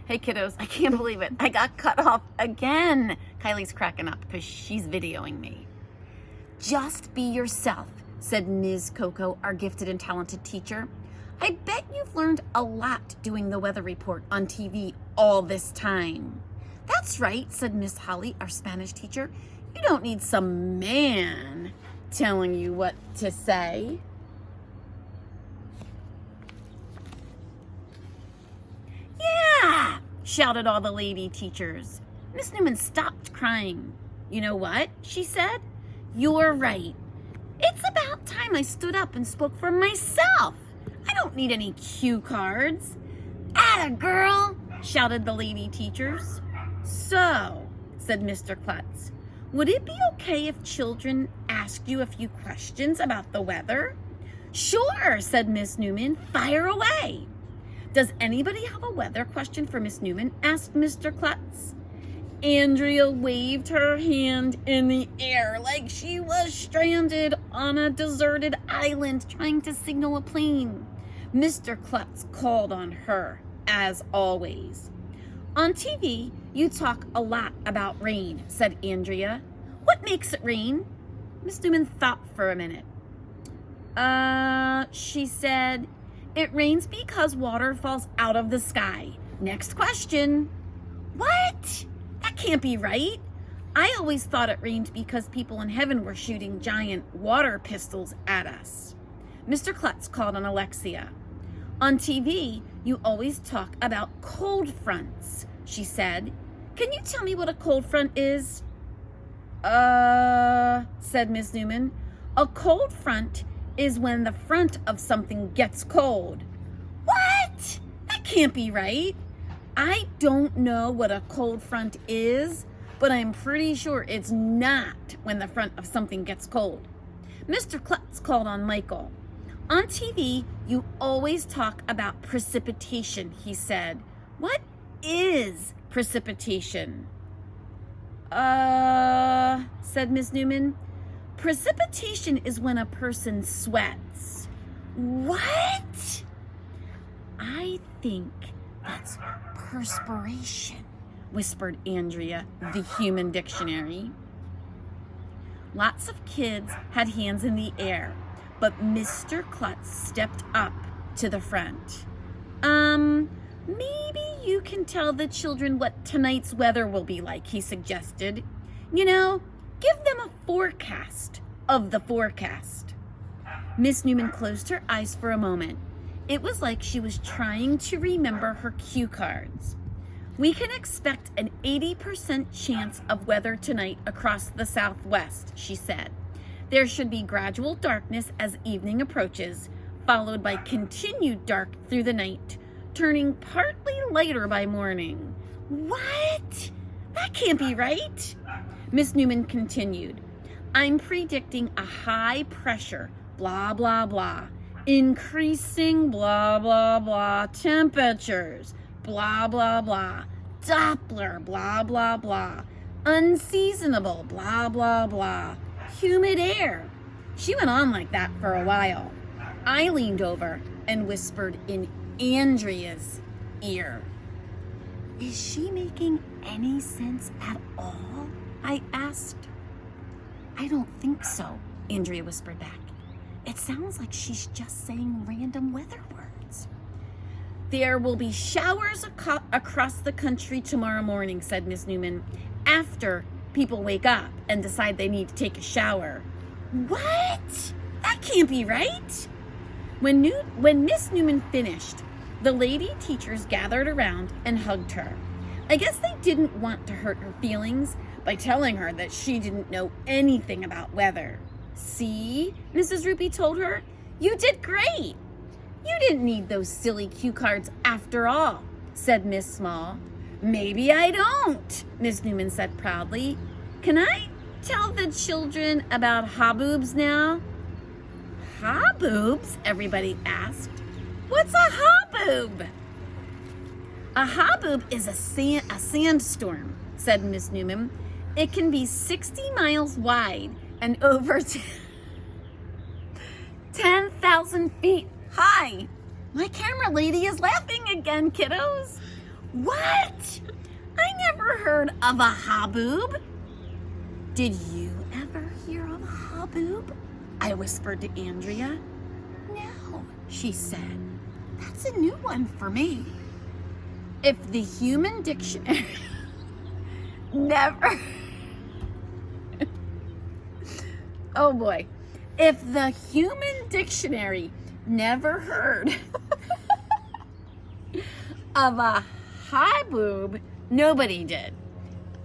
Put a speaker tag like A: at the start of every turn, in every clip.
A: Hey kiddos, I can't believe it. I got cut off again. Kylie's cracking up because she's videoing me. Just be yourself, said Ms. Coco, our gifted and talented teacher. I bet you've learned a lot doing the weather report on TV all this time. That's right, said Miss Holly, our Spanish teacher. You don't need some man telling you what to say. Yeah, shouted all the lady teachers. Miss Newman stopped crying. You know what? She said. You're right. It's about time I stood up and spoke for myself. I don't need any cue cards. Atta girl, shouted the lady teachers. So, said Mr. Klutz, would it be okay if children asked you a few questions about the weather? Sure, said Miss Newman. Fire away. Does anybody have a weather question for Miss Newman? Asked Mr. Klutz. Andrea waved her hand in the air like she was stranded on a deserted island trying to signal a plane. Mr. Klutz called on her, as always. On TV, you talk a lot about rain, said Andrea. What makes it rain? Miss Newman thought for a minute. She said, it rains because water falls out of the sky. Next question. What? That can't be right. I always thought it rained because people in heaven were shooting giant water pistols at us. Mr. Klutz called on Alexia. On TV, you always talk about cold fronts, she said. Can you tell me what a cold front is? Said Miss Newman. A cold front is when the front of something gets cold. What? That can't be right. I don't know what a cold front is, but I'm pretty sure it's not when the front of something gets cold. Mr. Klutz called on Michael. On TV, you always talk about precipitation, he said. What is precipitation? Said Miss Newman. Precipitation is when a person sweats. What? I think that's perspiration, whispered Andrea, the human dictionary. Lots of kids had hands in the air, but Mr. Klutz stepped up to the front. Maybe you can tell the children what tonight's weather will be like, he suggested. You know, give them a forecast of the forecast. Miss Newman closed her eyes for a moment. It was like she was trying to remember her cue cards. We can expect an 80% chance of weather tonight across the Southwest, she said. There should be gradual darkness as evening approaches, followed by continued dark through the night, turning partly lighter by morning. What? That can't be right. Miss Newman continued. I'm predicting a high pressure, blah, blah, blah, increasing, blah, blah, blah, temperatures, blah, blah, blah, Doppler, blah, blah, blah, unseasonable, blah, blah, blah, humid air. She went on like that for a while. I leaned over and whispered in Andrea's ear. Is she making any sense at all? I asked. I don't think so, Andrea whispered back. It sounds like she's just saying random weather words. There will be showers across the country tomorrow morning, said Miss Newman, after people wake up and decide they need to take a shower. What? That can't be right. When Miss Newman finished, the lady teachers gathered around and hugged her. I guess they didn't want to hurt her feelings by telling her that she didn't know anything about weather. See, Mrs. Rupee told her, you did great. You didn't need those silly cue cards after all, said Miss Small. Maybe I don't, Miss Newman said proudly. Can I tell the children about haboobs now? Haboobs? Everybody asked. What's a haboob? A haboob is a sandstorm, said Miss Newman. It can be 60 miles wide and over 10,000 feet high. My camera lady is laughing again, kiddos. What? I never heard of a haboob. Did you ever hear of a haboob? I whispered to Andrea. No, she said. That's a new one for me. If the human dictionary never... Oh boy. If the human dictionary never heard of a haboob, nobody did.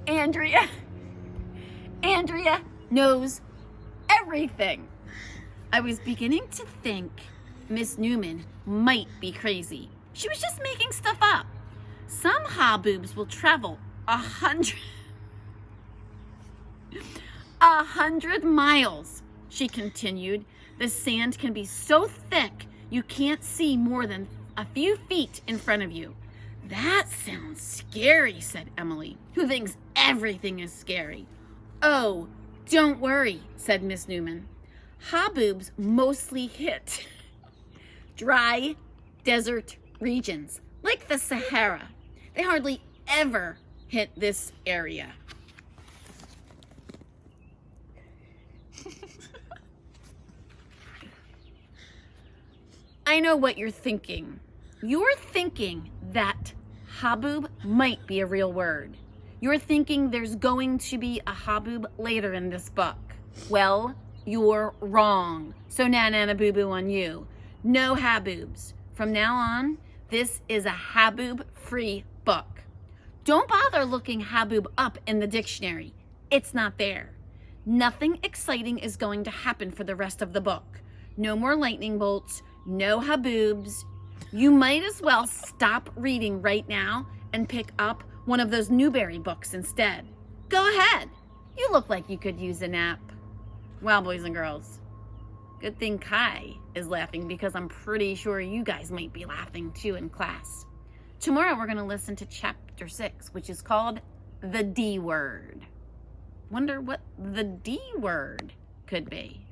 A: Andrea knows everything. I was beginning to think Miss Newman might be crazy. She was just making stuff up. Some haboobs will travel 100 miles, she continued. The sand can be so thick you can't see more than a few feet in front of you. That sounds scary, said Emily, who thinks everything is scary. Oh, don't worry, said Miss Newman. Haboobs mostly hit dry desert regions, like the Sahara. They hardly ever hit this area. I know what you're thinking. You're thinking that haboob might be a real word. You're thinking there's going to be a haboob later in this book. Well, you're wrong. So na boo boo on you. No haboobs. From now on, this is a haboob-free book. Don't bother looking haboob up in the dictionary. It's not there. Nothing exciting is going to happen for the rest of the book. No more lightning bolts, no haboobs. You might as well stop reading right now and pick up one of those Newbery books instead. Go ahead. You look like you could use a nap. Well, boys and girls, good thing Kai is laughing because I'm pretty sure you guys might be laughing too in class. Tomorrow we're going to listen to chapter 6, which is called The D Word. Wonder what the D word could be.